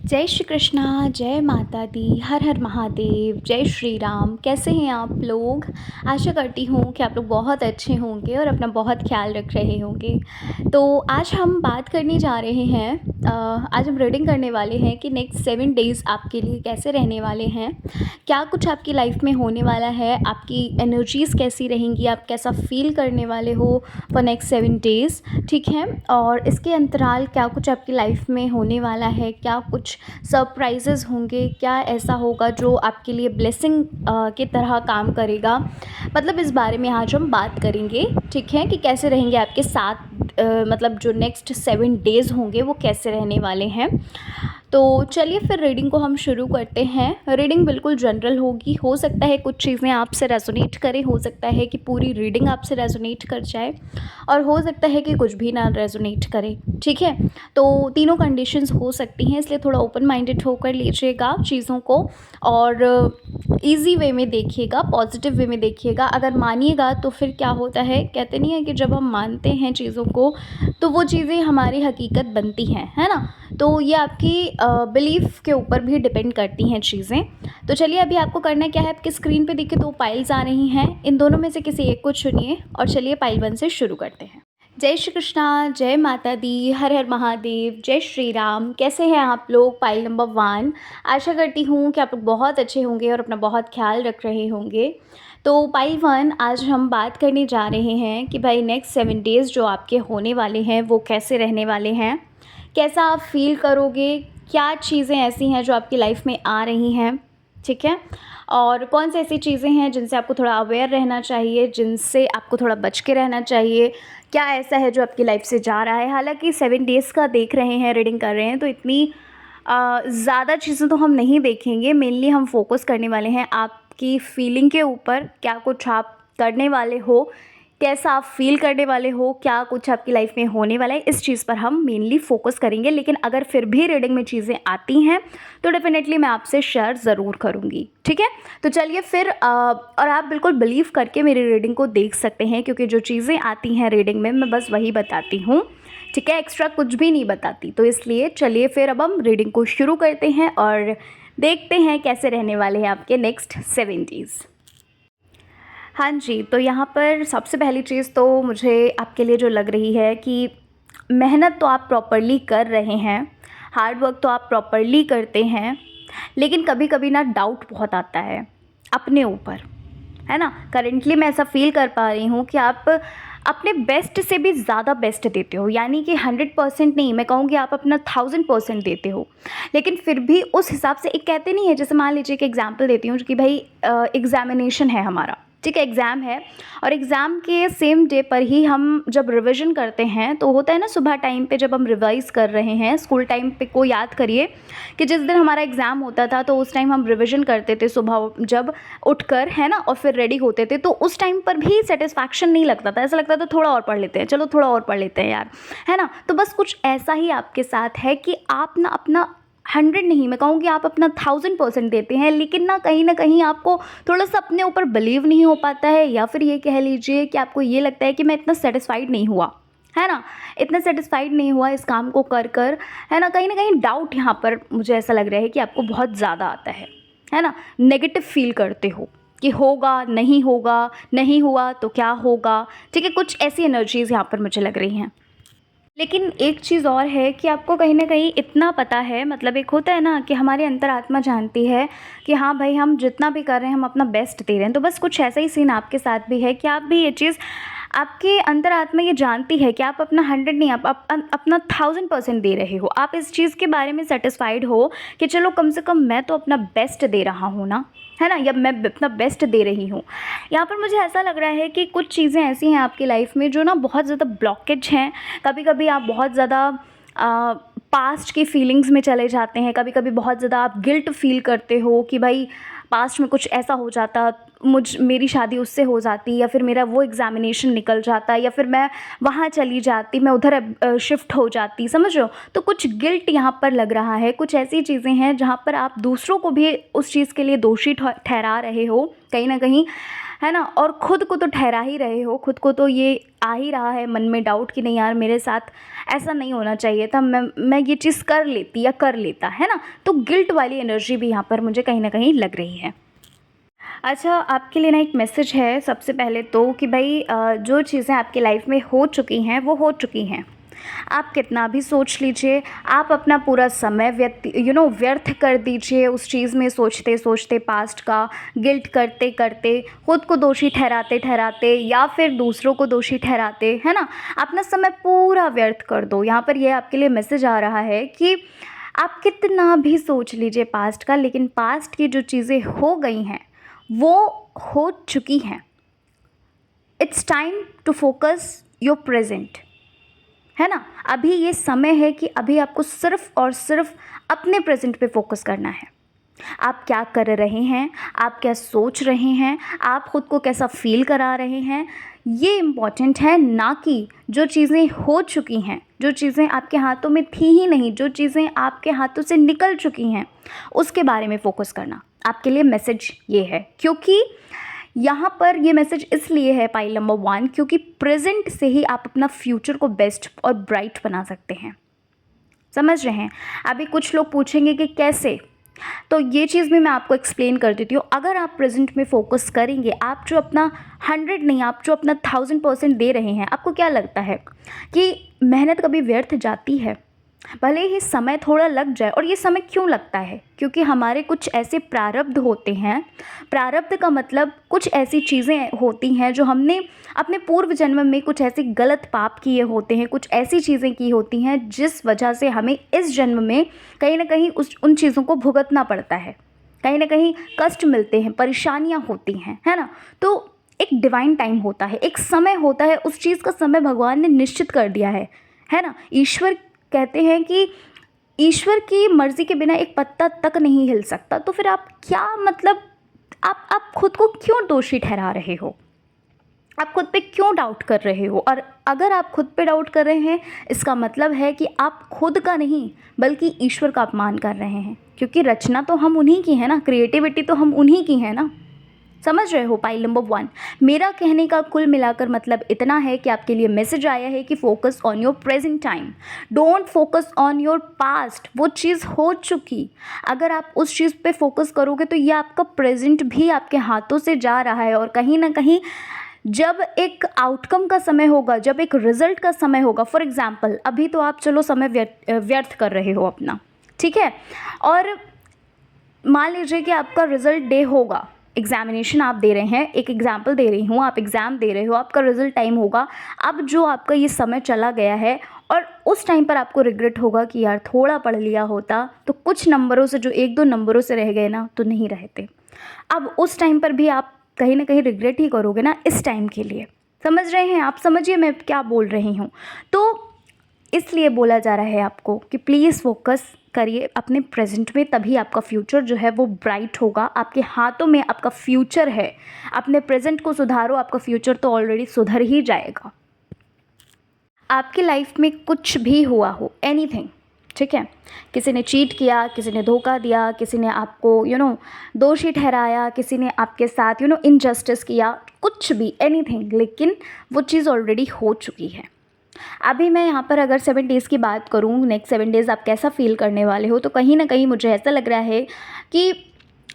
जय श्री कृष्णा, जय माता दी, हर हर महादेव, जय श्री राम। कैसे हैं आप लोग? आशा करती हूँ कि आप लोग बहुत अच्छे होंगे और अपना बहुत ख्याल रख रहे होंगे। तो आज हम बात करने जा रहे हैं, आज हम रीडिंग करने वाले हैं कि नेक्स्ट 7 डेज़ आपके लिए कैसे रहने वाले हैं, क्या कुछ आपकी लाइफ में होने वाला है, आपकी एनर्जीज़ कैसी रहेंगी, आप कैसा फ़ील करने वाले हो फॉर नेक्स्ट 7 डेज़, ठीक है। और इसके अंतराल क्या कुछ आपकी लाइफ में होने वाला है, क्या कुछ सरप्राइजेज़ होंगे, क्या ऐसा होगा जो आपके लिए ब्लेसिंग की तरह काम करेगा। मतलब इस बारे में आज हम बात करेंगे, ठीक है, कि कैसे रहेंगे आपके साथ मतलब जो नेक्स्ट 7 डेज़ होंगे वो कैसे रहने वाले हैं। तो चलिए फिर रीडिंग को हम शुरू करते हैं। रीडिंग बिल्कुल जनरल होगी, हो सकता है कुछ चीज़ें आपसे रेजोनेट करें, हो सकता है कि पूरी रीडिंग आपसे रेजोनेट कर जाए और हो सकता है कि कुछ भी ना रेजोनेट करे, ठीक है। तो तीनों कंडीशंस हो सकती हैं, इसलिए थोड़ा ओपन माइंडेड होकर लीजिएगा चीज़ों को और ईज़ी वे में देखिएगा, पॉजिटिव वे में देखिएगा। अगर मानिएगा तो फिर क्या होता है, कहते नहीं है कि जब हम मानते हैं चीज़ों को तो वो चीज़ें हमारी हकीकत बनती हैं, है ना। तो ये आपकी बिलीफ के ऊपर भी डिपेंड करती हैं चीज़ें। तो चलिए अभी आपको करना क्या है, आपकी स्क्रीन पे देखिए 2 पाइल्स आ रही हैं, इन दोनों में से किसी एक को चुनिए और चलिए पाइल 1 से शुरू करते हैं। जय श्री कृष्णा, जय माता दी, हर हर महादेव, जय श्री राम। कैसे हैं आप लोग? Pile number 1। आशा करती हूँ कि आप लोग बहुत अच्छे होंगे और अपना बहुत ख्याल रख रहे होंगे। तो पाइल 1, आज हम बात करने जा रहे हैं कि भाई नेक्स्ट 7 डेज़ जो आपके होने वाले हैं वो कैसे रहने वाले हैं, कैसा आप फील करोगे, क्या चीज़ें ऐसी हैं जो आपकी लाइफ में आ रही हैं, ठीक है। और कौन सी ऐसी चीज़ें हैं जिनसे आपको थोड़ा अवेयर रहना चाहिए, जिनसे आपको थोड़ा बच के रहना चाहिए, क्या ऐसा है जो आपकी लाइफ से जा रहा है। हालांकि 7 डेज़ का देख रहे हैं, रीडिंग कर रहे हैं, तो इतनी ज़्यादा चीज़ें तो हम नहीं देखेंगे। मेनली हम फोकस करने वाले हैं आपकी फीलिंग के ऊपर, क्या कुछ आप करने वाले हो, कैसा आप फील करने वाले हो, क्या कुछ आपकी लाइफ में होने वाला है, इस चीज़ पर हम मेनली फोकस करेंगे। लेकिन अगर फिर भी रीडिंग में चीज़ें आती हैं तो डेफिनेटली मैं आपसे शेयर ज़रूर करूँगी, ठीक है। तो चलिए फिर और आप बिल्कुल बिलीव करके मेरी रीडिंग को देख सकते हैं, क्योंकि जो चीज़ें आती हैं रीडिंग में मैं बस वही बताती हूँ, ठीक है, एक्स्ट्रा कुछ भी नहीं बताती। तो इसलिए चलिए फिर अब हम रीडिंग को शुरू करते हैं और देखते हैं कैसे रहने वाले हैं आपके नेक्स्ट 7 डेज़। हाँ जी, तो यहाँ पर सबसे पहली चीज़ तो मुझे आपके लिए जो लग रही है कि मेहनत तो आप प्रॉपरली कर रहे हैं, हार्ड वर्क तो आप प्रॉपरली करते हैं, लेकिन कभी कभी ना डाउट बहुत आता है अपने ऊपर, है ना। करेंटली मैं ऐसा फील कर पा रही हूँ कि आप अपने बेस्ट से भी ज़्यादा बेस्ट देते हो, यानी कि 100% नहीं, मैं कहूँगी आप अपना 1000% देते हो। लेकिन फिर भी उस हिसाब से, एक कहते नहीं है, जैसे मान लीजिए कि एग्जाम्पल देती हूँ कि भाई एग्ज़ामिनेशन है हमारा, ठीक है, एग्ज़ाम है और एग्ज़ाम के सेम डे पर ही हम जब रिवीजन करते हैं तो होता है ना, सुबह टाइम पे जब हम रिवाइज़ कर रहे हैं, स्कूल टाइम पे को याद करिए कि जिस दिन हमारा एग्ज़ाम होता था तो उस टाइम हम रिवीजन करते थे सुबह जब उठकर, है ना, और फिर रेडी होते थे। तो उस टाइम पर भी सेटिस्फैक्शन नहीं लगता था, ऐसा लगता था थोड़ा और पढ़ लेते हैं, चलो थोड़ा और पढ़ लेते हैं यार, है ना। तो बस कुछ ऐसा ही आपके साथ है कि आप ना अपना 100 नहीं, मैं कहूँगी आप अपना 1000% देते हैं, लेकिन ना कहीं आपको थोड़ा सा अपने ऊपर बिलीव नहीं हो पाता है, या फिर ये कह लीजिए कि आपको ये लगता है कि मैं इतना सेटिस्फाइड नहीं हुआ, है ना, इतना सेटिस्फाइड नहीं हुआ इस काम को कर, है ना कहीं डाउट यहाँ पर मुझे ऐसा लग रहा है कि आपको बहुत ज़्यादा आता है ना। नेगेटिव फील करते हो कि होगा, नहीं होगा, नहीं हुआ तो क्या होगा, ठीक है, कुछ ऐसी एनर्जीज़ यहाँ पर मुझे लग रही हैं। लेकिन एक चीज़ और है कि आपको कहीं न कहीं इतना पता है, मतलब एक होता है ना कि हमारी अंतरात्मा जानती है कि हाँ भाई, हम जितना भी कर रहे हैं हम अपना बेस्ट दे रहे हैं। तो बस कुछ ऐसा ही सीन आपके साथ भी है कि आप भी ये चीज़, आपकी अंतरात्मा ये जानती है कि आप अपना 100 नहीं, आप अपना 1000% दे रहे हो। आप इस चीज़ के बारे में सेटिस्फाइड हो कि चलो कम से कम मैं तो अपना बेस्ट दे रहा हूँ ना, है ना, या मैं अपना बेस्ट दे रही हूँ। यहाँ पर मुझे ऐसा लग रहा है कि कुछ चीज़ें ऐसी हैं आपकी लाइफ में जो ना बहुत ज़्यादा ब्लॉकेज हैं। कभी कभी आप बहुत ज़्यादा पास्ट की फीलिंग्स में चले जाते हैं, कभी कभी बहुत ज़्यादा आप गिल्ट फील करते हो कि भाई पास्ट में कुछ ऐसा हो जाता, मेरी शादी उससे हो जाती, या फिर मेरा वो एग्ज़ामिनेशन निकल जाता, या फिर मैं वहाँ चली जाती, मैं उधर शिफ्ट हो जाती, समझ रहे हो। तो कुछ गिल्ट यहाँ पर लग रहा है, कुछ ऐसी चीज़ें हैं जहाँ पर आप दूसरों को भी उस चीज़ के लिए दोषी ठहरा रहे हो कहीं ना कहीं, है ना? और खुद को तो ठहरा ही रहे हो, खुद को तो ये आ ही रहा है मन में डाउट कि नहीं यार मेरे साथ ऐसा नहीं होना चाहिए था, मैं ये चीज़ कर लेती या कर लेता, है ना? तो गिल्ट वाली एनर्जी भी यहाँ पर मुझे कहीं न कहीं लग रही है। अच्छा, आपके लिए ना एक मैसेज है सबसे पहले तो कि भाई जो चीज़ें आपकी लाइफ में हो चुकी हैं वो हो चुकी हैं। आप कितना भी सोच लीजिए, आप अपना पूरा समय व्यर्थ कर दीजिए उस चीज़ में सोचते सोचते, पास्ट का गिल्ट करते करते, खुद को दोषी ठहराते ठहराते या फिर दूसरों को दोषी ठहराते, है ना? अपना समय पूरा व्यर्थ कर दो। यहाँ पर यह आपके लिए मैसेज आ रहा है कि आप कितना भी सोच लीजिए पास्ट का, लेकिन पास्ट की जो चीज़ें हो गई हैं वो हो चुकी हैं। It's time to focus your present, है ना? अभी ये समय है कि अभी आपको सिर्फ और सिर्फ अपने प्रेजेंट पे फोकस करना है। आप क्या कर रहे हैं, आप क्या सोच रहे हैं, आप ख़ुद को कैसा फील करा रहे हैं, ये इम्पॉर्टेंट है, ना कि जो चीज़ें हो चुकी हैं, जो चीज़ें आपके हाथों में थी ही नहीं, जो चीज़ें आपके हाथों से निकल चुकी हैं उसके बारे में फ़ोकस करना। आपके लिए मैसेज ये है, क्योंकि यहाँ पर ये मैसेज इसलिए है पाइल नंबर 1, क्योंकि प्रेजेंट से ही आप अपना फ्यूचर को बेस्ट और ब्राइट बना सकते हैं। समझ रहे हैं? अभी कुछ लोग पूछेंगे कि कैसे, तो ये चीज़ भी मैं आपको एक्सप्लेन कर देती हूँ। अगर आप प्रेजेंट में फ़ोकस करेंगे, आप जो अपना 100 नहीं, आप जो अपना 1000% दे रहे हैं, आपको क्या लगता है कि मेहनत कभी व्यर्थ जाती है? भले ही समय थोड़ा लग जाए, और ये समय क्यों लगता है? क्योंकि हमारे कुछ ऐसे प्रारब्ध होते हैं। प्रारब्ध का मतलब कुछ ऐसी चीज़ें होती हैं जो हमने अपने पूर्व जन्म में कुछ ऐसे गलत पाप किए होते हैं, कुछ ऐसी चीज़ें की होती हैं जिस वजह से हमें इस जन्म में कहीं ना कहीं उन चीज़ों को भुगतना पड़ता है, कहीं ना कहीं कष्ट मिलते हैं, परेशानियाँ होती हैं, है ना? तो एक डिवाइन टाइम होता है, एक समय होता है, उस चीज़ का समय भगवान ने निश्चित कर दिया है ना? ईश्वर कहते हैं कि ईश्वर की मर्ज़ी के बिना एक पत्ता तक नहीं हिल सकता। तो फिर आप क्या मतलब, आप खुद को क्यों दोषी ठहरा रहे हो? आप खुद पे क्यों डाउट कर रहे हो? और अगर आप खुद पे डाउट कर रहे हैं, इसका मतलब है कि आप खुद का नहीं बल्कि ईश्वर का अपमान कर रहे हैं, क्योंकि रचना तो हम उन्हीं की है ना, क्रिएटिविटी तो हम उन्हीं की है ना। समझ रहे हो? पाइल नंबर 1, मेरा कहने का कुल मिलाकर मतलब इतना है कि आपके लिए मैसेज आया है कि focus on your present time, don't focus on your past. वो चीज़ हो चुकी, अगर आप उस चीज़ पे फोकस करोगे तो ये आपका प्रेजेंट भी आपके हाथों से जा रहा है, और कहीं ना कहीं जब एक आउटकम का समय होगा, जब एक रिजल्ट का समय होगा, फॉर एग्जाम्पल अभी तो आप चलो समय व्यर्थ कर रहे हो अपना, ठीक है, और मान लीजिए कि आपका रिजल्ट डे होगा, एग्जामिनेशन आप दे रहे हैं, एक एग्जाम्पल दे रही हूँ, आप एग्ज़ाम दे रहे हो, आपका रिजल्ट टाइम होगा, अब जो आपका ये समय चला गया है, और उस टाइम पर आपको रिग्रेट होगा कि यार थोड़ा पढ़ लिया होता तो कुछ नंबरों से, जो 1-2 नंबरों से रह गए ना, तो नहीं रहते। अब उस टाइम पर भी आप कहीं ना कहीं रिग्रेट ही करोगे ना इस टाइम के लिए। समझ रहे हैं? आप समझिए मैं क्या बोल रही हूँ। तो इसलिए बोला जा रहा है आपको कि प्लीज़ फोकस करिए अपने प्रेजेंट में, तभी आपका फ्यूचर जो है वो ब्राइट होगा। आपके हाथों में आपका फ्यूचर है, अपने प्रेजेंट को सुधारो, आपका फ्यूचर तो ऑलरेडी सुधर ही जाएगा। आपकी लाइफ में कुछ भी हुआ हो, एनीथिंग, ठीक है, किसी ने चीट किया, किसी ने धोखा दिया, किसी ने आपको दोषी ठहराया, किसी ने आपके साथ इनजस्टिस किया, कुछ भी, एनीथिंग, लेकिन वो चीज़ ऑलरेडी हो चुकी है। अभी मैं यहाँ पर अगर 7 डेज़ की बात करूँ, नेक्स्ट 7 डेज़ आप कैसा फील करने वाले हो, तो कहीं ना कहीं मुझे ऐसा लग रहा है कि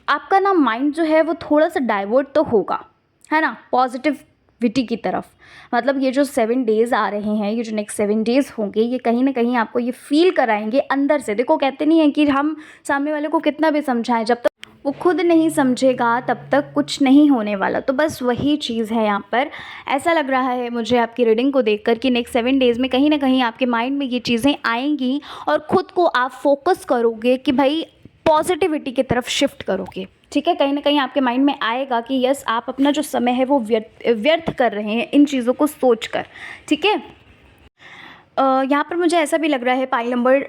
आपका ना माइंड जो है वो थोड़ा सा डाइवर्ट तो होगा, है ना, पॉजिटिविटी की तरफ। मतलब ये जो 7 डेज़ आ रहे हैं, ये जो नेक्स्ट 7 डेज़ होंगे, ये कहीं ना कहीं आपको ये फील कराएंगे अंदर से। देखो, कहते नहीं है कि हम सामने वाले को कितना भी समझाएं, जब तक वो खुद नहीं समझेगा तब तक कुछ नहीं होने वाला। तो बस वही चीज़ है यहाँ पर। ऐसा लग रहा है मुझे आपकी रीडिंग को देखकर कि नेक्स्ट 7 डेज़ में कहीं ना कहीं आपके माइंड में ये चीज़ें आएंगी, और ख़ुद को आप फोकस करोगे कि भाई पॉजिटिविटी की तरफ शिफ्ट करोगे, ठीक है। कहीं ना कहीं आपके माइंड में आएगा कि यस, आप अपना जो समय है वो व्यर्थ कर रहे हैं इन चीज़ों को सोच कर, ठीक है। यहाँ पर मुझे ऐसा भी लग रहा है पाइल नंबर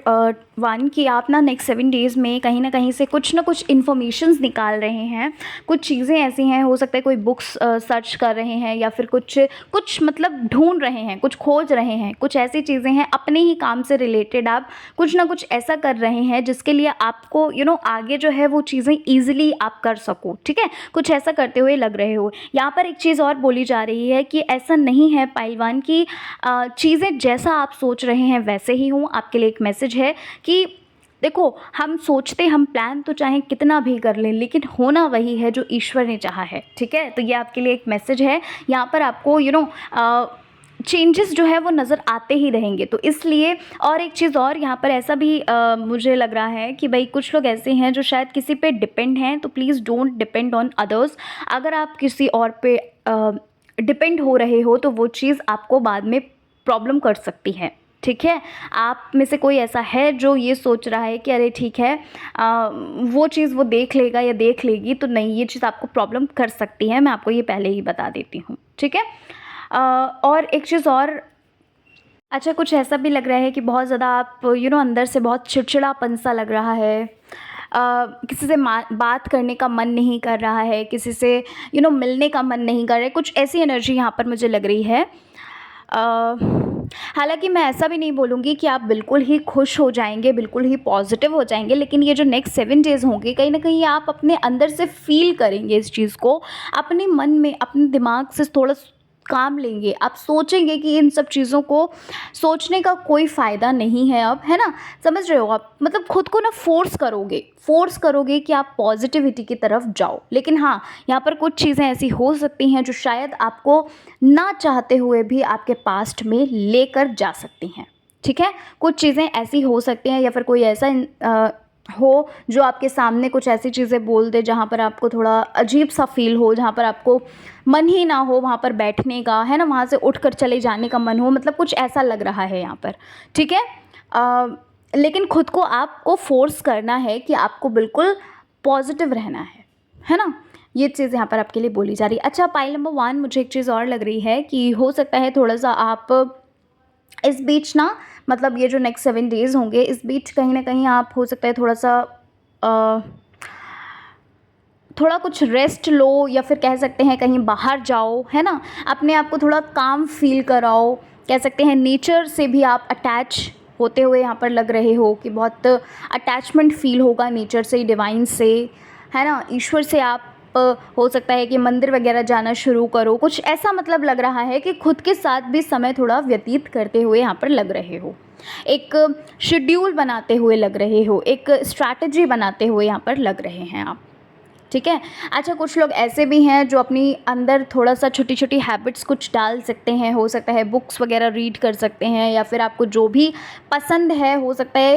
1 कि आप ना नेक्स्ट 7 डेज़ में कहीं न कहीं से कुछ ना कुछ इन्फॉर्मेशंस निकाल रहे हैं। कुछ चीज़ें ऐसी हैं, हो सकता है कोई बुक्स सर्च कर रहे हैं या फिर कुछ कुछ मतलब ढूँढ रहे हैं, कुछ खोज रहे हैं। कुछ ऐसी चीज़ें हैं अपने ही काम से रिलेटेड, आप कुछ ना कुछ ऐसा कर रहे हैं जिसके लिए आपको आगे जो है वो चीज़ें ईज़िली आप कर सको, ठीक है? कुछ ऐसा करते हुए लग रहे हो। यहाँ पर एक चीज़ और बोली जा रही है कि ऐसा नहीं है पाइलवान कि चीज़ें जैसा आप सोच रहे हैं वैसे ही हों। आपके लिए एक मैसेज है कि देखो, हम सोचते, हम प्लान तो चाहे कितना भी कर लें, लेकिन होना वही है जो ईश्वर ने चाहा है, ठीक है? तो ये आपके लिए एक मैसेज है। यहाँ पर आपको चेंजेस जो है वो नज़र आते ही रहेंगे। तो इसलिए और एक चीज़ और यहाँ पर ऐसा भी मुझे लग रहा है कि भाई कुछ लोग ऐसे हैं जो शायद किसी पे डिपेंड हैं, तो please don't depend on others. अगर आप किसी और पे डिपेंड हो रहे हो तो वो चीज़ आपको बाद में प्रॉब्लम कर सकती है, ठीक है? आप में से कोई ऐसा है जो ये सोच रहा है कि अरे ठीक है, वो चीज़ वो देख लेगा या देख लेगी, तो नहीं, ये चीज़ आपको प्रॉब्लम कर सकती है। मैं आपको ये पहले ही बता देती हूँ, ठीक है? और एक चीज़ और, अच्छा कुछ ऐसा भी लग रहा है कि बहुत ज़्यादा आप अंदर से बहुत चिड़चिड़ापन सा लग रहा है। किसी से बात करने का मन नहीं कर रहा है, किसी से मिलने का मन नहीं कर रहा है। कुछ ऐसी एनर्जी यहाँ पर मुझे लग रही है। हालाँकि मैं ऐसा भी नहीं बोलूँगी कि आप बिल्कुल ही खुश हो जाएँगे, बिल्कुल ही पॉज़िटिव हो जाएँगे, लेकिन ये जो नेक्स्ट 7 डेज़ होंगे, कहीं न कहीं आप अपने अंदर से फ़ील करेंगे इस चीज़ को। अपने मन में, अपने दिमाग से थोड़ा काम लेंगे। आप सोचेंगे कि इन सब चीज़ों को सोचने का कोई फ़ायदा नहीं है अब, है ना? समझ रहे हो आप? मतलब खुद को ना फ़ोर्स करोगे कि आप पॉज़िटिविटी की तरफ जाओ। लेकिन हाँ, यहाँ पर कुछ चीज़ें ऐसी हो सकती हैं जो शायद आपको ना चाहते हुए भी आपके पास्ट में लेकर जा सकती हैं, ठीक है? कुछ चीज़ें ऐसी हो सकती हैं या फिर कोई ऐसा हो जो आपके सामने कुछ ऐसी चीज़ें बोल दे जहाँ पर आपको थोड़ा अजीब-सा फ़ील हो, जहाँ पर आपको मन ही ना हो वहाँ पर बैठने का, है ना? वहाँ से उठकर चले जाने का मन हो, मतलब कुछ ऐसा लग रहा है यहाँ पर, ठीक है? लेकिन खुद को आपको फ़ोर्स करना है कि आपको बिल्कुल पॉज़िटिव रहना है ना? ये चीज़ यहाँ पर आपके लिए बोली जा रही है। अच्छा, पाइल नंबर 1 मुझे एक चीज़ और लग रही है कि हो सकता है थोड़ा-सा आप इस बीच ना, मतलब ये जो नेक्स्ट 7 डेज़ होंगे, इस बीच कहीं न कहीं आप हो सकता है थोड़ा-सा अ, थोड़ा कुछ रेस्ट लो या फिर कह सकते हैं कहीं बाहर जाओ, है ना? अपने आप को थोड़ा काम फ़ील कराओ। कह सकते हैं नेचर से भी आप अटैच होते हुए यहाँ पर लग रहे हो कि बहुत अटैचमेंट फ़ील होगा नेचर से, डिवाइन से, है ना? ईश्वर से आप हो सकता है कि मंदिर वगैरह जाना शुरू करो। कुछ ऐसा मतलब लग रहा है कि खुद के साथ भी समय थोड़ा व्यतीत करते हुए यहाँ पर लग रहे हो। एक शेड्यूल बनाते हुए लग रहे हो, एक स्ट्रैटेजी बनाते हुए यहाँ पर लग रहे हैं आप, ठीक है? अच्छा, कुछ लोग ऐसे भी हैं जो अपनी अंदर थोड़ा-सा छोटी-छोटी हैबिट्स कुछ डाल सकते हैं। हो सकता है बुक्स वगैरह रीड कर सकते हैं या फिर आपको जो भी पसंद है, हो सकता है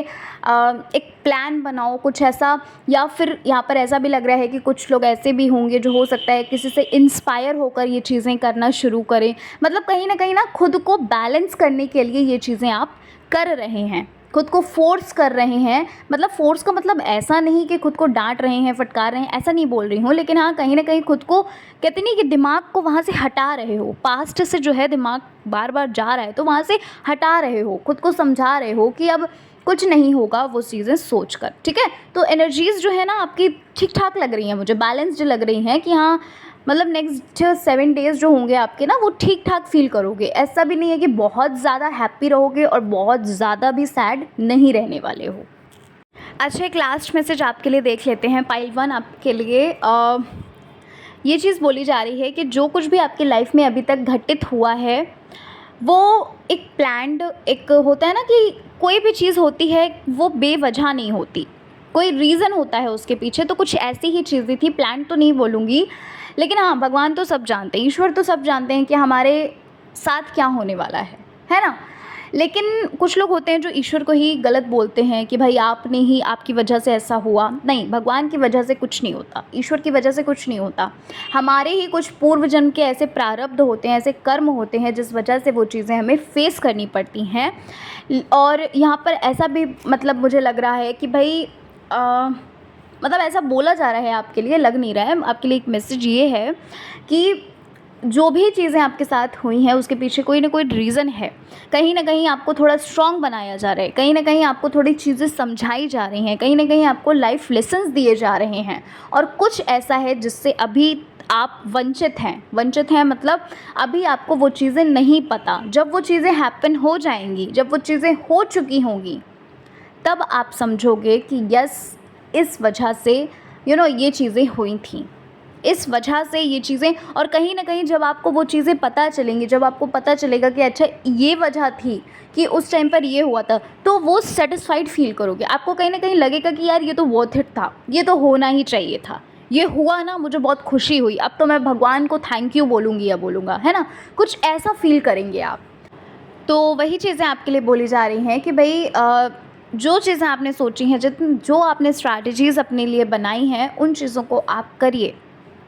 एक प्लान बनाओ कुछ ऐसा। या फिर यहाँ पर ऐसा भी लग रहा है कि कुछ लोग ऐसे भी होंगे जो हो सकता है किसी से इंस्पायर होकर ये चीज़ें करना शुरू करें। मतलब कहीं न कहीं ना खुद को बैलेंस करने के लिए ये चीज़ें आप कर रहे हैं, खुद को फ़ोर्स कर रहे हैं। मतलब फ़ोर्स का मतलब ऐसा नहीं कि खुद को डाँट रहे हैं, फटकार रहे हैं, ऐसा नहीं बोल रही हूँ। लेकिन हाँ, कहीं न कहीं खुद को, कहते नहीं कि दिमाग को वहाँ से हटा रहे हो। पास्ट से जो है दिमाग बार-बार जा रहा है, तो वहाँ से हटा रहे हो। खुद को समझा रहे हो कि अब कुछ नहीं होगा वो चीज़ें सोच कर, ठीक है? तो एनर्जीज़ जो है ना आपकी ठीक-ठाक लग रही हैं मुझे, बैलेंस्ड लग रही हैं कि हाँ, मतलब नेक्स्ट 7 डेज़ जो होंगे आपके ना, वो ठीक-ठाक फ़ील करोगे। ऐसा भी नहीं है कि बहुत ज़्यादा हैप्पी रहोगे और बहुत ज़्यादा भी सैड नहीं रहने वाले हो। अच्छा, एक लास्ट मैसेज आपके लिए देख लेते हैं पाइल 1 आपके लिए। ये चीज़ बोली जा रही है कि जो कुछ भी आपकी लाइफ में अभी तक घटित हुआ है, वो एक प्लान्ड, एक होता है ना कि कोई भी चीज़ होती है वो बेवजह नहीं होती, कोई रीज़न होता है उसके पीछे। तो कुछ ऐसी ही चीज़ें थी, प्लान तो नहीं बोलूँगी, लेकिन हाँ, भगवान तो सब जानते हैं, ईश्वर तो सब जानते हैं कि हमारे साथ क्या होने वाला है ना? लेकिन कुछ लोग होते हैं जो ईश्वर को ही गलत बोलते हैं कि भाई आपने ही, आपकी वजह से ऐसा हुआ। नहीं, भगवान की वजह से कुछ नहीं होता, ईश्वर की वजह से कुछ नहीं होता। हमारे ही कुछ पूर्व जन्म के ऐसे प्रारब्ध होते हैं, ऐसे कर्म होते हैं जिस वजह से वो चीज़ें हमें फेस करनी पड़ती हैं। और यहाँ पर ऐसा भी मतलब मुझे लग रहा है कि भाई मतलब ऐसा बोला जा रहा है, आपके लिए लग नहीं रहा है, आपके लिए एक मैसेज ये है कि जो भी चीज़ें आपके साथ हुई हैं उसके पीछे कोई ना कोई रीज़न है। कहीं न कहीं आपको थोड़ा स्ट्रॉन्ग बनाया जा रहा है, कहीं न कहीं आपको थोड़ी चीज़ें समझाई जा रही हैं, कहीं न कहीं आपको लाइफ़ लेसन्स दिए जा रहे हैं और कुछ ऐसा है जिससे अभी आप वंचित हैं मतलब अभी आपको वो चीज़ें नहीं पता। जब वो चीज़ें हैपन हो जाएँगी, जब वो चीज़ें हो चुकी होंगी, तब आप समझोगे कि यस, इस वजह से ये चीज़ें हुई थीं, इस वजह से ये चीज़ें। और कहीं न कहीं जब आपको वो चीज़ें पता चलेंगी, जब आपको पता चलेगा कि अच्छा ये वजह थी कि उस टाइम पर ये हुआ था, तो वो सैटिस्फाइड फ़ील करोगे। आपको कहीं न कहीं लगेगा कि यार ये तो वर्थ इट था, ये तो होना ही चाहिए था, ये हुआ ना, मुझे बहुत खुशी हुई, अब तो मैं भगवान को थैंक यू बोलूँगी या बोलूँगा, है ना? कुछ ऐसा फ़ील करेंगे आप। तो वही चीज़ें आपके लिए बोली जा रही हैं कि भई जो चीज़ें आपने सोची हैं, जो आपने स्ट्रैटेजीज़ अपने लिए बनाई हैं, उन चीज़ों को आप करिए,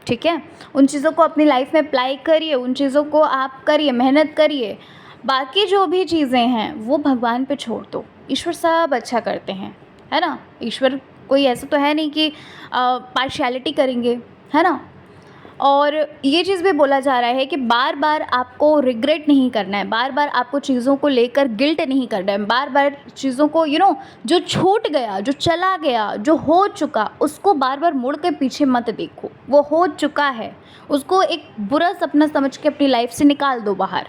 ठीक है? उन चीज़ों को अपनी लाइफ में अप्लाई करिए, उन चीज़ों को आप करिए, मेहनत करिए। बाकी जो भी चीज़ें हैं वो भगवान पे छोड़ दो, ईश्वर सब अच्छा करते हैं, है ना? ईश्वर कोई ऐसा तो है नहीं कि पार्शियलिटी करेंगे, है ना? और ये चीज़ भी बोला जा रहा है कि बार-बार आपको रिग्रेट नहीं करना है, बार-बार आपको चीज़ों को लेकर गिल्ट नहीं करना है, बार-बार चीज़ों को जो छूट गया, जो चला गया, जो हो चुका, उसको बार-बार मुड़ के पीछे मत देखो। वो हो चुका है, उसको एक बुरा सपना समझ के अपनी लाइफ से निकाल दो बाहर,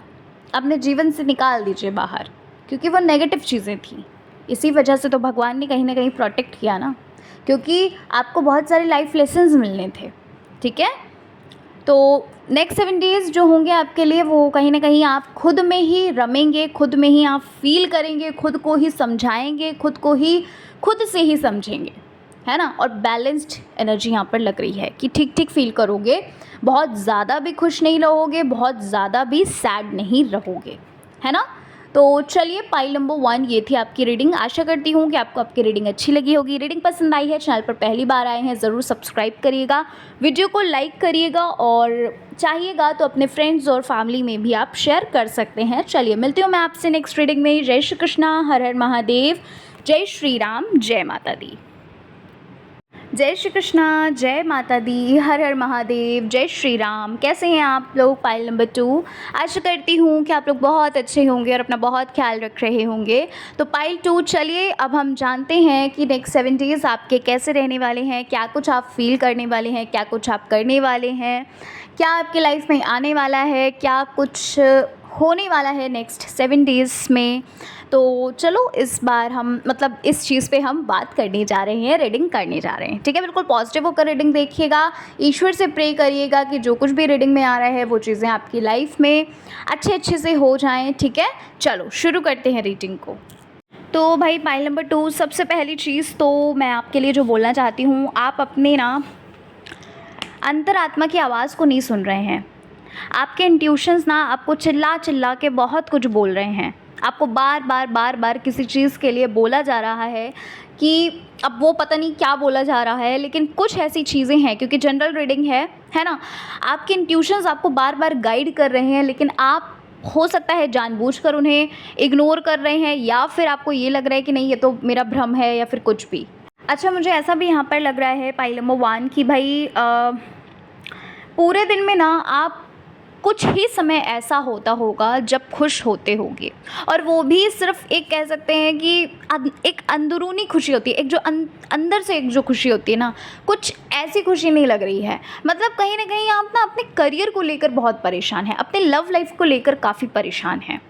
अपने जीवन से निकाल दीजिए बाहर, क्योंकि वो नेगेटिव चीज़ें थी। इसी वजह से तो भगवान ने कहीं न कहीं प्रोटेक्ट किया ना, क्योंकि आपको बहुत सारे लाइफ लेसन्स मिलने थे, ठीक है? तो नेक्स्ट 7 डेज़ जो होंगे आपके लिए, वो कहीं न कहीं आप खुद में ही रमेंगे, खुद में ही आप फ़ील करेंगे, खुद को ही समझाएँगे, खुद से ही समझेंगे, है ना? और बैलेंस्ड एनर्जी यहाँ पर लग रही है कि ठीक-ठीक फ़ील करोगे, बहुत ज़्यादा भी खुश नहीं रहोगे, बहुत ज़्यादा भी सैड नहीं रहोगे, है ना? तो चलिए, पाइल नंबर 1 ये थी आपकी रीडिंग। आशा करती हूँ कि आपको आपकी रीडिंग अच्छी लगी होगी। रीडिंग पसंद आई है, चैनल पर पहली बार आए हैं, ज़रूर सब्सक्राइब करिएगा, वीडियो को लाइक करिएगा और चाहिएगा तो अपने फ्रेंड्स और फैमिली में भी आप शेयर कर सकते हैं। चलिए, मिलती हूँ मैं आपसे नेक्स्ट रीडिंग में। जय श्री कृष्णा, हर हर महादेव, जय श्री राम, जय माता दी। जय श्री कृष्णा, जय माता दी, हर हर महादेव, जय श्री राम। कैसे हैं आप लोग? Pile number 2। आशा करती हूँ कि आप लोग बहुत अच्छे होंगे और अपना बहुत ख्याल रख रहे होंगे। तो पाइल 2, चलिए अब हम जानते हैं कि नेक्स्ट 7 डेज़ आपके कैसे रहने वाले हैं, क्या कुछ आप फील करने वाले हैं, क्या कुछ आप करने वाले हैं, क्या आपकी लाइफ में आने वाला है, क्या कुछ होने वाला है नेक्स्ट 7 डेज़ में। तो चलो, इस बार हम इस चीज़ पे हम बात करने जा रहे हैं, रीडिंग करने जा रहे हैं, ठीक है? बिल्कुल पॉजिटिव होकर रीडिंग देखिएगा, ईश्वर से प्रे करिएगा कि जो कुछ भी रीडिंग में आ रहा है वो चीज़ें आपकी लाइफ में अच्छे से हो जाएं, ठीक है? चलो शुरू करते हैं रीडिंग को। तो भाई, पाइल नंबर 2, सबसे पहली चीज़ तो मैं आपके लिए जो बोलना चाहती हूँ, आप अपने अंतरात्मा की आवाज़ को नहीं सुन रहे हैं। आपके इंट्यूशंस आपको चिल्ला के बहुत कुछ बोल रहे हैं। आपको बार बार किसी चीज़ के लिए बोला जा रहा है कि अब वो पता नहीं क्या बोला जा रहा है, लेकिन कुछ ऐसी चीज़ें हैं, क्योंकि जनरल रीडिंग है ना? आपके इंट्यूशंस आपको बार बार गाइड कर रहे हैं, लेकिन आप हो सकता है जानबूझकर उन्हें इग्नोर कर रहे हैं, या फिर आपको ये लग रहा है कि नहीं, ये तो मेरा भ्रम है, या फिर कुछ भी। अच्छा, मुझे ऐसा भी यहाँ पर लग रहा है पाइल नंबर 1 कि भाई पूरे दिन में आप कुछ ही समय ऐसा होता होगा जब खुश होते होंगे, और वो भी सिर्फ एक कह सकते हैं कि एक अंदरूनी खुशी होती है, एक जो अंदर से एक जो खुशी होती है ना, कुछ ऐसी खुशी नहीं लग रही है। कहीं ना कहीं आप अपने करियर को लेकर बहुत परेशान हैं, अपने लव लाइफ को लेकर काफ़ी परेशान हैं,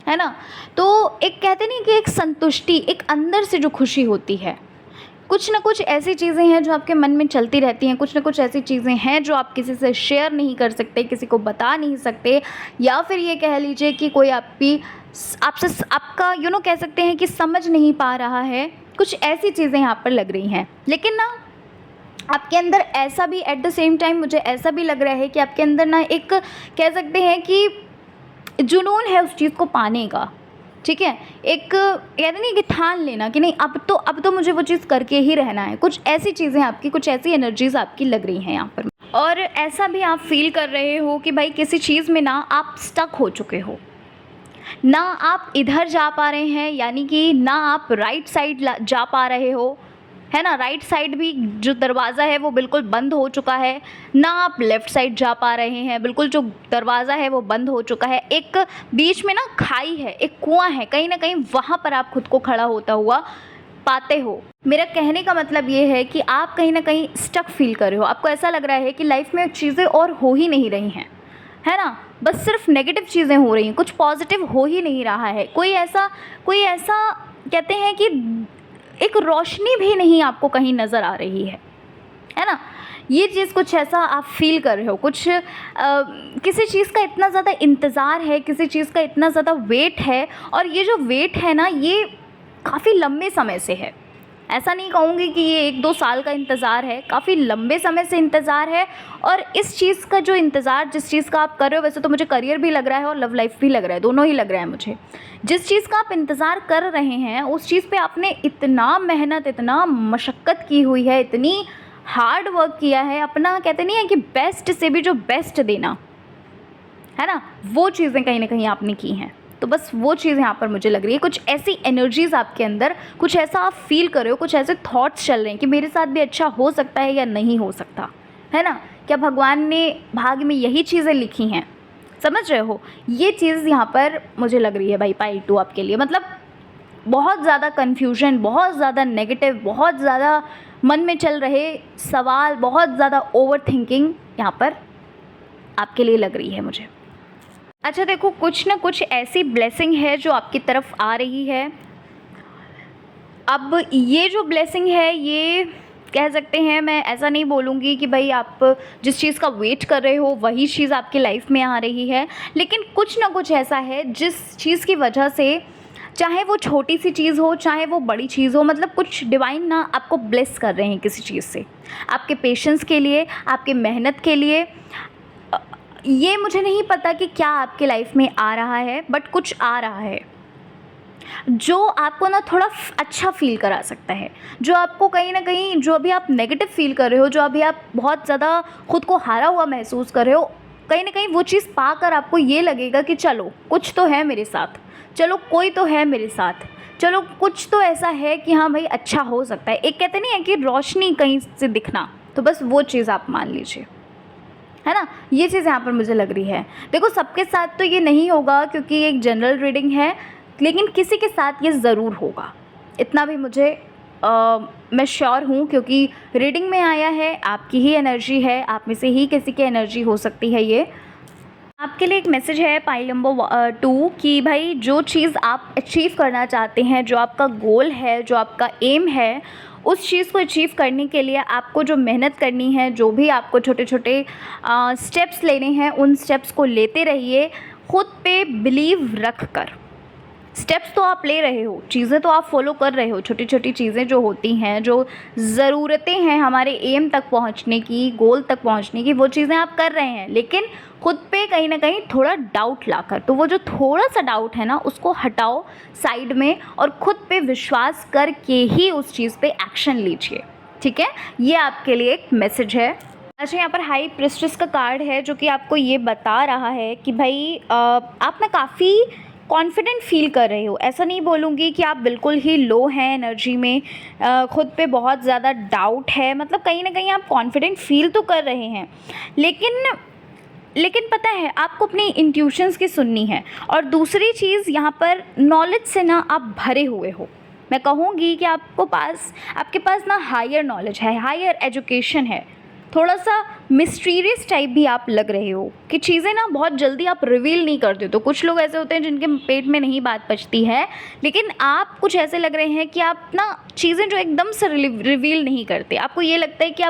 है ना? तो एक कहते नहीं कि एक संतुष्टि, एक अंदर से जो खुशी होती है, कुछ ना कुछ ऐसी चीज़ें हैं जो आपके मन में चलती रहती हैं, कुछ ना कुछ ऐसी चीज़ें हैं जो आप किसी से शेयर नहीं कर सकते, किसी को बता नहीं सकते, या फिर ये कह लीजिए कि कोई आपसे आपका कह सकते हैं कि समझ नहीं पा रहा है। कुछ ऐसी चीज़ें यहाँ पर लग रही हैं, लेकिन आपके अंदर ऐसा भी एट द सेम टाइम मुझे ऐसा भी लग रहा है कि आपके अंदर एक कह सकते हैं कि जुनून है उस चीज़ को पाने का, ठीक है? एक कहते नहीं कि ठान लेना कि नहीं, अब तो मुझे वो चीज़ करके ही रहना है। कुछ ऐसी चीज़ें आपकी, कुछ ऐसी एनर्जीज़ आपकी लग रही हैं यहाँ पर, और ऐसा भी आप फील कर रहे हो कि भाई किसी चीज़ में आप स्टक हो चुके हो, ना आप इधर जा पा रहे हैं, यानी कि ना आप राइट साइड जा पा रहे हो, है ना। राइट साइड भी जो दरवाज़ा है वो बिल्कुल बंद हो चुका है, ना आप लेफ़्ट साइड जा पा रहे हैं, बिल्कुल जो दरवाज़ा है वो बंद हो चुका है। एक बीच में ना खाई है, एक कुआँ है, कहीं न कहीं वहाँ पर आप खुद को खड़ा होता हुआ पाते हो। मेरा कहने का मतलब ये है कि आप कहीं न कहीं स्टक फ़ील कर रहे हो, आपको ऐसा लग रहा है कि लाइफ़ में चीज़ें और हो ही नहीं रही हैं, है ना। बस सिर्फ नेगेटिव चीज़ें हो रही हैं, कुछ पॉजिटिव हो ही नहीं रहा है। कोई ऐसा कहते हैं कि एक रोशनी भी नहीं आपको कहीं नज़र आ रही है ना। ये चीज़ कुछ ऐसा आप फ़ील कर रहे हो, कुछ किसी चीज़ का इतना ज़्यादा इंतज़ार है, किसी चीज़ का इतना ज़्यादा वेट है, और ये जो वेट है ना ये काफ़ी लंबे समय से है। ऐसा नहीं कहूँगी कि ये 1-2 साल का इंतज़ार है, काफ़ी लंबे समय से इंतज़ार है। और इस चीज़ का जो इंतज़ार, जिस चीज़ का आप कर रहे हो, वैसे तो मुझे करियर भी लग रहा है और लव लाइफ भी लग रहा है, दोनों ही लग रहा है मुझे। जिस चीज़ का आप इंतज़ार कर रहे हैं उस चीज़ पे आपने इतना मेहनत, इतना मशक्क़त की हुई है, इतनी हार्ड वर्क किया है, अपना कहते नहीं है कि बेस्ट से भी जो बेस्ट देना, है ना, वो चीज़ें कहीं न कहीं आपने की हैं। तो बस वो चीज़ यहाँ पर मुझे लग रही है, कुछ ऐसी एनर्जीज़ आपके अंदर, कुछ ऐसा आप फ़ील कर रहे हो, कुछ ऐसे थॉट्स चल रहे हैं कि मेरे साथ भी अच्छा हो सकता है या नहीं हो सकता, है ना। क्या भगवान ने भाग्य में यही चीज़ें लिखी हैं, समझ रहे हो। ये चीज़ यहाँ पर मुझे लग रही है भाई पाइल 2 आपके लिए। मतलब बहुत ज़्यादा कन्फ्यूजन, बहुत ज़्यादा नेगेटिव, बहुत ज़्यादा मन में चल रहे सवाल, बहुत ज़्यादा ओवर थिंकिंग यहाँ पर आपके लिए लग रही है मुझे। अच्छा देखो, कुछ ना कुछ ऐसी ब्लेसिंग है जो आपकी तरफ आ रही है। अब ये जो ब्लेसिंग है, ये कह सकते हैं, मैं ऐसा नहीं बोलूँगी कि भाई आप जिस चीज़ का वेट कर रहे हो वही चीज़ आपकी लाइफ में आ रही है, लेकिन कुछ ना कुछ ऐसा है जिस चीज़ की वजह से, चाहे वो छोटी सी चीज़ हो चाहे वो बड़ी चीज़ हो, मतलब कुछ डिवाइन ना आपको ब्लेस कर रहे हैं किसी चीज़ से, आपके पेशेंस के लिए, आपके मेहनत के लिए। ये मुझे नहीं पता कि क्या आपके लाइफ में आ रहा है, बट कुछ आ रहा है जो आपको ना थोड़ा अच्छा फ़ील करा सकता है, जो आपको कहीं न कहीं, जो अभी आप नेगेटिव फ़ील कर रहे हो, जो अभी आप बहुत ज़्यादा खुद को हारा हुआ महसूस कर रहे हो, कहीं न कहीं वो चीज़ पाकर आपको ये लगेगा कि चलो कुछ तो है मेरे साथ, चलो कोई तो है मेरे साथ, चलो कुछ तो ऐसा है कि हाँ भाई अच्छा हो सकता है। एक कहते नहीं है कि रोशनी कहीं से दिखना, तो बस वो चीज़ आप मान लीजिए, है ना। ये चीज़ यहाँ पर मुझे लग रही है। देखो सबके साथ तो ये नहीं होगा क्योंकि एक जनरल रीडिंग है, लेकिन किसी के साथ ये ज़रूर होगा, इतना भी मुझे मैं श्योर हूँ, क्योंकि रीडिंग में आया है, आपकी ही एनर्जी है, आप में से ही किसी की एनर्जी हो सकती है ये। आपके लिए एक मैसेज है पाइल नंबर 2 कि भाई जो चीज़ आप अचीव करना चाहते हैं, जो आपका गोल है, जो आपका एम है, उस चीज़ को अचीव करने के लिए आपको जो मेहनत करनी है, जो भी आपको छोटे छोटे स्टेप्स लेने हैं, उन स्टेप्स को लेते रहिए, खुद पे बिलीव रख कर। स्टेप्स तो आप ले रहे हो, चीज़ें तो आप फॉलो कर रहे हो, छोटी छोटी चीज़ें जो होती हैं, जो ज़रूरतें हैं हमारे एम तक पहुंचने की, गोल तक पहुंचने की, वो चीज़ें आप कर रहे हैं, लेकिन खुद पे कहीं ना कहीं थोड़ा डाउट लाकर। तो वो जो थोड़ा सा डाउट है ना, उसको हटाओ साइड में और खुद पे विश्वास करके ही उस चीज़ पे एक्शन लीजिए, ठीक है। ये आपके लिए एक मैसेज है। अच्छा, यहाँ पर हाई प्रिस्टेस का कार्ड है जो कि आपको ये बता रहा है कि भाई आप ना काफ़ी कॉन्फिडेंट फील कर रहे हो। ऐसा नहीं बोलूँगी कि आप बिल्कुल ही लो हैं एनर्जी में, खुद पे बहुत ज़्यादा डाउट है, मतलब कहीं ना कहीं आप कॉन्फिडेंट फील तो कर रहे हैं, लेकिन पता है आपको अपनी इंट्यूशंस की सुननी है। और दूसरी चीज़, यहाँ पर नॉलेज से ना आप भरे हुए हो। मैं कहूँगी कि आपके पास ना हायर नॉलेज है, हायर एजुकेशन है, थोड़ा सा मिस्टीरियस टाइप भी आप लग रहे हो कि चीज़ें ना बहुत जल्दी आप रिवील नहीं करते। तो कुछ लोग ऐसे होते हैं जिनके पेट में नहीं बात पचती है, लेकिन आप कुछ ऐसे लग रहे हैं कि आप ना चीज़ें जो एकदम से रिवील नहीं करते। आपको ये लगता है कि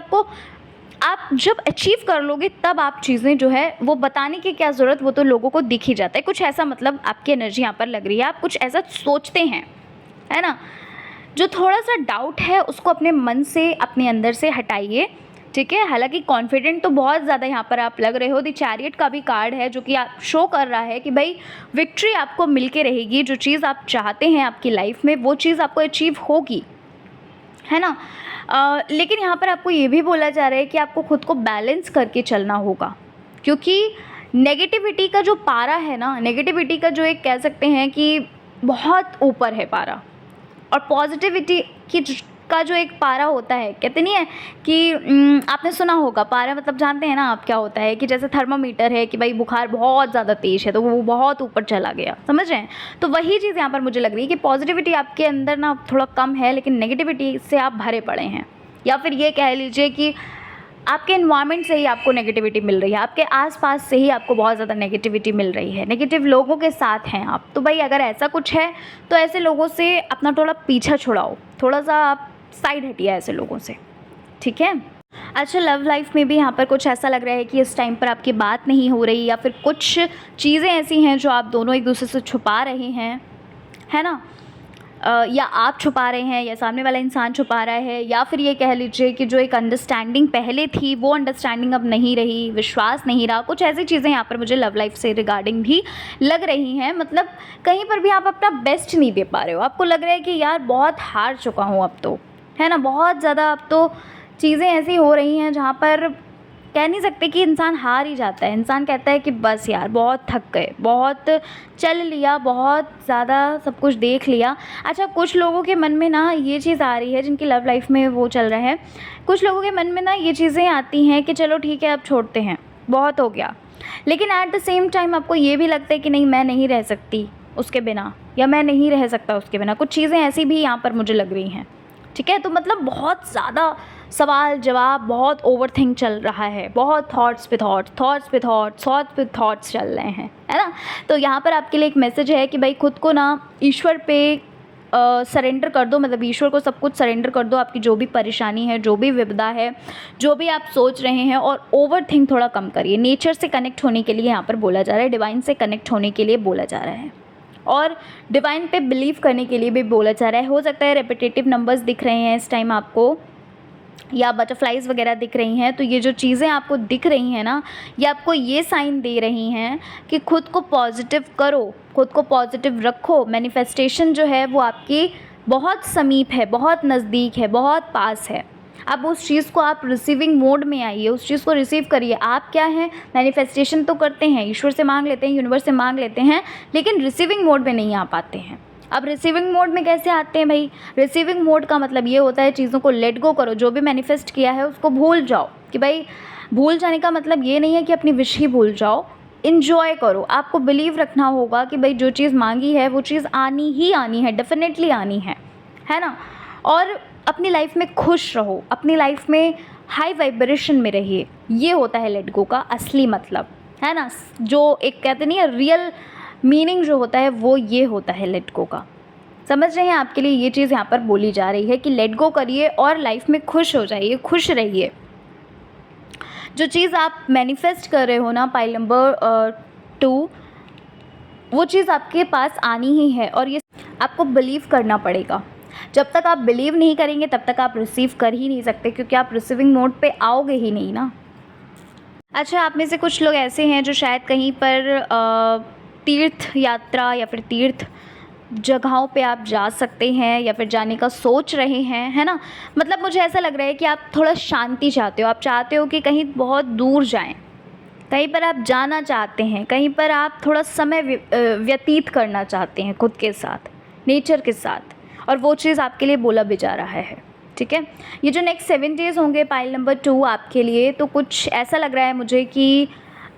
आप जब अचीव कर लोगे तब आप चीज़ें जो है वो बताने की क्या ज़रूरत, वो तो लोगों को दिख ही जाता है। कुछ ऐसा, मतलब आपकी एनर्जी यहाँ पर लग रही है, आप कुछ ऐसा सोचते हैं, है ना। जो थोड़ा सा डाउट है उसको अपने मन से, अपने अंदर से हटाइए, ठीक है। हालांकि कॉन्फिडेंट तो बहुत ज़्यादा यहाँ पर आप लग रहे हो। द चैरियट का भी कार्ड है जो कि आप शो कर रहा है कि भाई विक्ट्री आपको मिल के रहेगी, जो चीज़ आप चाहते हैं आपकी लाइफ में वो चीज़ आपको अचीव होगी, है ना। लेकिन यहाँ पर आपको ये भी बोला जा रहा है कि आपको खुद को बैलेंस करके चलना होगा, क्योंकि नेगेटिविटी का जो पारा है ना, नेगेटिविटी का जो एक कह सकते हैं कि बहुत ऊपर है पारा, और पॉजिटिविटी की का जो एक पारा होता है, कहते नहीं है कि आपने सुना होगा पारा मतलब जानते हैं ना आप क्या होता है, कि जैसे थर्मामीटर है कि भाई बुखार बहुत ज़्यादा तेज़ है तो वो बहुत ऊपर चला गया, समझ रहे हैं। तो वही चीज़ यहाँ पर मुझे लग रही है कि पॉजिटिविटी आपके अंदर ना थोड़ा कम है, लेकिन नेगेटिविटी से आप भरे पड़े हैं, या फिर ये कह लीजिए कि आपके एनवायरनमेंट से ही आपको नेगेटिविटी मिल रही है, आपके आसपास से ही आपको बहुत ज़्यादा नेगेटिविटी मिल रही है, नेगेटिव लोगों के साथ हैं आप। तो भाई अगर ऐसा कुछ है तो ऐसे लोगों से अपना थोड़ा पीछा छुड़ाओ, थोड़ा सा आप साइड हटिए ऐसे लोगों से, ठीक है। अच्छा, लव लाइफ में भी यहाँ पर कुछ ऐसा लग रहा है कि इस टाइम पर आपकी बात नहीं हो रही, या फिर कुछ चीज़ें ऐसी हैं जो आप दोनों एक दूसरे से छुपा रहे हैं, है ना। या आप छुपा रहे हैं या सामने वाला इंसान छुपा रहा है, या फिर ये कह लीजिए कि जो एक अंडरस्टैंडिंग पहले थी वो अंडरस्टैंडिंग अब नहीं रही, विश्वास नहीं रहा। कुछ ऐसी चीज़ें यहाँ पर मुझे लव लाइफ से रिगार्डिंग भी लग रही हैं। मतलब कहीं पर भी आप अपना बेस्ट नहीं दे पा रहे हो, आपको लग रहा है कि यार बहुत हार चुका हूँ अब तो, है ना। बहुत ज़्यादा अब तो चीज़ें ऐसी हो रही हैं जहाँ पर कह नहीं सकते कि इंसान हार ही जाता है। इंसान कहता है कि बस यार बहुत थक गए, बहुत चल लिया, बहुत ज़्यादा सब कुछ देख लिया। अच्छा, कुछ लोगों के मन में ना ये चीज़ आ रही है, जिनकी लव लाइफ में वो चल रहा है, कुछ लोगों के मन में ना ये चीज़ें आती हैं कि चलो ठीक है अब छोड़ते हैं, बहुत हो गया। लेकिन एट द सेम टाइम आपको ये भी लगता है कि नहीं, मैं नहीं रह सकती उसके बिना, या मैं नहीं रह सकता उसके बिना। कुछ चीज़ें ऐसी भी यहाँ पर मुझे लग रही हैं, ठीक है। तो मतलब बहुत ज़्यादा सवाल जवाब, बहुत ओवरथिंक चल रहा है, बहुत थॉट्स पे थॉट्स चल रहे हैं, है ना। तो यहाँ पर आपके लिए एक मैसेज है कि भाई खुद को ना ईश्वर पे सरेंडर कर दो, मतलब ईश्वर को सब कुछ सरेंडर कर दो। आपकी जो भी परेशानी है, जो भी विपदा है, जो भी आप सोच रहे हैं, और ओवरथिंक थोड़ा कम करिए। नेचर से कनेक्ट होने के लिए यहाँ पर बोला जा रहा है, डिवाइन से कनेक्ट होने के लिए बोला जा रहा है, और डिवाइन पे बिलीव करने के लिए भी बोला जा रहा है। हो सकता है रेपिटेटिव नंबर्स दिख रहे हैं इस टाइम आपको, या बटरफ्लाइज वगैरह दिख रही हैं। तो ये जो चीज़ें आपको दिख रही हैं ना, ये आपको ये साइन दे रही हैं कि खुद को पॉजिटिव करो, खुद को पॉजिटिव रखो। मैनिफेस्टेशन जो है वो आपकी बहुत समीप है, बहुत नज़दीक है, बहुत पास है। अब उस चीज़ को आप रिसीविंग मोड में आइए, उस चीज़ को रिसीव करिए। आप क्या हैं, मैनिफेस्टेशन तो करते हैं, ईश्वर से मांग लेते हैं, यूनिवर्स से मांग लेते हैं, लेकिन रिसीविंग मोड में नहीं आ पाते हैं। अब रिसीविंग मोड में कैसे आते हैं भाई? रिसीविंग मोड का मतलब ये होता है चीज़ों को लेट गो करो, जो भी मैनिफेस्ट किया है उसको भूल जाओ। कि भाई भूल जाने का मतलब ये नहीं है कि अपनी विश ही भूल जाओ, इन्जॉय करो। आपको बिलीव रखना होगा कि भाई जो चीज़ मांगी है वो चीज़ आनी ही आनी है, डेफिनेटली आनी है ना। और अपनी लाइफ में खुश रहो, अपनी लाइफ में हाई वाइब्रेशन में रहिए। ये होता है लेट गो का असली मतलब, है ना। जो एक कहते नहीं है रियल मीनिंग जो होता है वो ये होता है लेट गो का। समझ रहे हैं? आपके लिए ये चीज़ यहाँ पर बोली जा रही है कि लेट गो करिए और लाइफ में खुश हो जाइए, खुश रहिए। जो चीज़ आप मैनिफेस्ट कर रहे हो ना, पाइल नंबर 2, वो चीज़ आपके पास आनी ही है, और ये आपको बिलीव करना पड़ेगा। जब तक आप बिलीव नहीं करेंगे तब तक आप रिसीव कर ही नहीं सकते, क्योंकि आप रिसीविंग मोड पे आओगे ही नहीं ना। अच्छा, आप में से कुछ लोग ऐसे हैं जो शायद कहीं पर तीर्थ यात्रा या फिर तीर्थ जगहों पे आप जा सकते हैं, या फिर जाने का सोच रहे हैं, है ना। मतलब मुझे ऐसा लग रहा है कि आप थोड़ा शांति चाहते हो, आप चाहते हो कि कहीं बहुत दूर जाएं, कहीं पर आप जाना चाहते हैं, कहीं पर आप थोड़ा समय व्यतीत करना चाहते हैं खुद के साथ, नेचर के साथ, और वो चीज़ आपके लिए बोला भी जा रहा है, ठीक है। ये जो नेक्स्ट 7 डेज़ होंगे पाइल नंबर 2 आपके लिए, तो कुछ ऐसा लग रहा है मुझे कि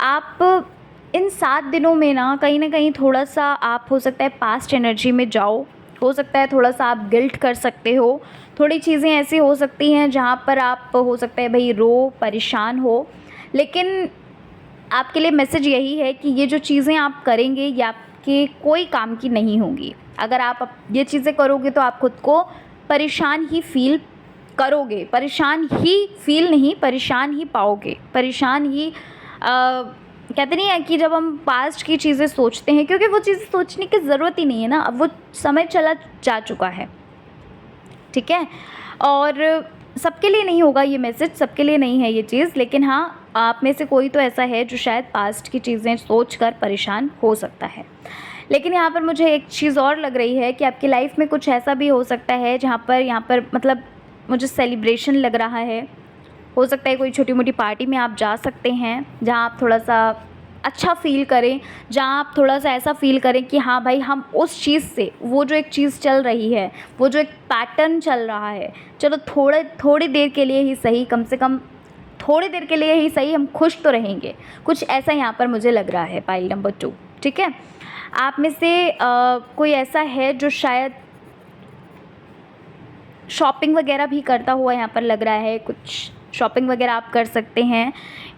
आप इन 7 दिनों में ना कहीं थोड़ा सा आप हो सकता है पास्ट एनर्जी में जाओ, हो सकता है थोड़ा सा आप गिल्ट कर सकते हो, थोड़ी चीज़ें ऐसी हो सकती हैं जहाँ पर आप हो सकता है भाई रो, परेशान हो। लेकिन आपके लिए मैसेज यही है कि ये जो चीज़ें आप करेंगे ये आपके कोई काम की नहीं होंगी। अगर आप ये चीज़ें करोगे तो आप खुद को परेशान ही फील करोगे, परेशान ही फील नहीं, परेशान ही पाओगे, परेशान ही कहते नहीं है कि जब हम पास्ट की चीज़ें सोचते हैं, क्योंकि वो चीज़ें सोचने की ज़रूरत ही नहीं है ना, अब वो समय चला जा चुका है, ठीक है। और सबके लिए नहीं होगा ये मैसेज, सबके लिए नहीं है ये चीज़, लेकिन हाँ आप में से कोई तो ऐसा है जो शायद पास्ट की चीज़ें सोचकर परेशान हो सकता है। लेकिन यहाँ पर मुझे एक चीज़ और लग रही है कि आपकी लाइफ में कुछ ऐसा भी हो सकता है जहाँ पर यहाँ पर मतलब मुझे सेलिब्रेशन लग रहा है। हो सकता है कोई छोटी मोटी पार्टी में आप जा सकते हैं, जहाँ आप थोड़ा सा अच्छा फ़ील करें, जहाँ आप थोड़ा-सा ऐसा फ़ील करें कि हाँ भाई, हम उस चीज़ से, वो जो एक चीज़ चल रही है, वो जो एक पैटर्न चल रहा है, चलो थोड़ी देर के लिए ही सही, कम से कम थोड़ी देर के लिए ही सही, हम खुश तो रहेंगे। कुछ ऐसा यहाँ पर मुझे लग रहा है पाइल नंबर 2, ठीक है? आप में से कोई ऐसा है जो शायद शॉपिंग वगैरह भी करता हुआ यहाँ पर लग रहा है, कुछ शॉपिंग वगैरह आप कर सकते हैं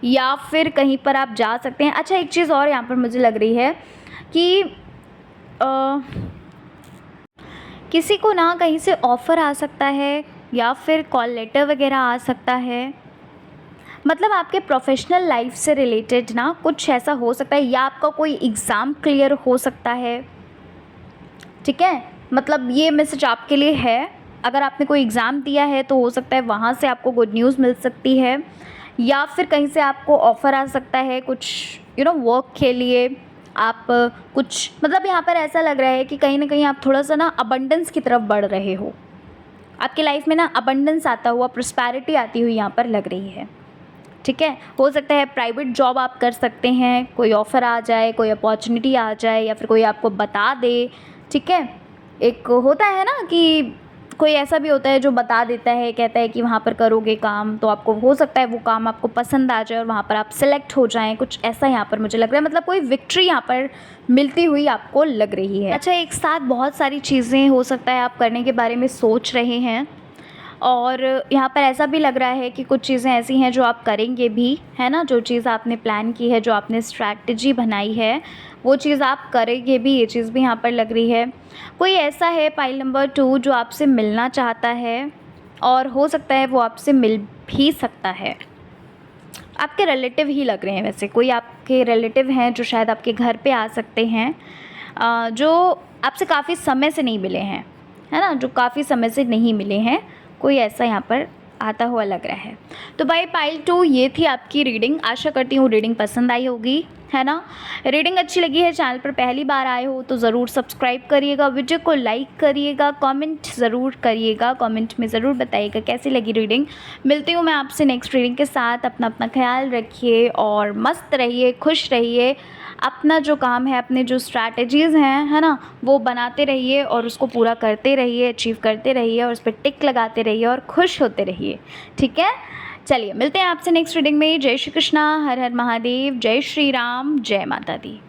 या फिर कहीं पर आप जा सकते हैं। अच्छा, एक चीज़ और यहाँ पर मुझे लग रही है कि किसी को ना कहीं से ऑफ़र आ सकता है या फिर कॉल लेटर वगैरह आ सकता है। मतलब आपके प्रोफेशनल लाइफ से रिलेटेड ना कुछ ऐसा हो सकता है, या आपका कोई एग्ज़ाम क्लियर हो सकता है, ठीक है? मतलब ये मैसेज आपके लिए है। अगर आपने कोई एग्ज़ाम दिया है तो हो सकता है वहाँ से आपको गुड न्यूज़ मिल सकती है, या फिर कहीं से आपको ऑफ़र आ सकता है कुछ वर्क के लिए। आप कुछ, मतलब यहाँ पर ऐसा लग रहा है कि कहीं न कहीं आप थोड़ा-सा ना अबंडेंस की तरफ बढ़ रहे हो। आपकी लाइफ में ना अबंडेंस आता हुआ, प्रॉस्पेरिटी आती हुई यहाँ पर लग रही है, ठीक है? हो सकता है प्राइवेट जॉब आप कर सकते हैं, कोई ऑफ़र आ जाए, कोई अपॉर्चुनिटी आ जाए, या फिर कोई आपको बता दे, ठीक है? एक होता है ना कि कोई ऐसा भी होता है जो बता देता है, कहता है कि वहाँ पर करोगे काम तो आपको हो सकता है वो काम आपको पसंद आ जाए और वहाँ पर आप सेलेक्ट हो जाएँ, कुछ ऐसा यहाँ पर मुझे लग रहा है। मतलब कोई विक्ट्री यहाँ पर मिलती हुई आपको लग रही है। अच्छा, एक साथ बहुत सारी चीज़ें हो सकता है आप करने के बारे में सोच रहे हैं, और यहाँ पर ऐसा भी लग रहा है कि कुछ चीज़ें ऐसी हैं जो आप करेंगे भी, है ना? जो चीज़ आपने प्लान की है, जो आपने स्ट्रैटेजी बनाई है, वो चीज़ आप करेंगे भी, ये चीज़ भी यहाँ पर लग रही है। कोई ऐसा है पाइल नंबर 2 जो आपसे मिलना चाहता है, और हो सकता है वो आपसे मिल भी सकता है। आपके रिलेटिव ही लग रहे हैं वैसे, कोई आपके रिलेटिव हैं जो शायद आपके घर पे आ सकते हैं, जो आपसे काफ़ी समय से नहीं मिले हैं, है ना? जो काफ़ी समय से नहीं मिले हैं, कोई ऐसा यहाँ पर आता हुआ लग रहा है। तो भाई पाइल 2, ये थी आपकी रीडिंग। आशा करती हूँ रीडिंग पसंद आई होगी, है ना? रीडिंग अच्छी लगी है, चैनल पर पहली बार आए हो तो ज़रूर सब्सक्राइब करिएगा, वीडियो को लाइक करिएगा, कमेंट ज़रूर करिएगा, कमेंट में ज़रूर बताइएगा कैसी लगी रीडिंग। मिलती हूँ मैं आपसे नेक्स्ट रीडिंग के साथ। अपना ख्याल रखिए और मस्त रहिए, खुश रहिए। अपना जो काम है, अपने जो स्ट्रैटेजीज़ हैं, है ना, वो बनाते रहिए और उसको पूरा करते रहिए, अचीव करते रहिए और उस पर टिक लगाते रहिए और खुश होते रहिए, ठीक है? चलिए, मिलते हैं आपसे नेक्स्ट रीडिंग में। जय श्री कृष्णा, हर हर महादेव, जय श्री राम, जय माता दी।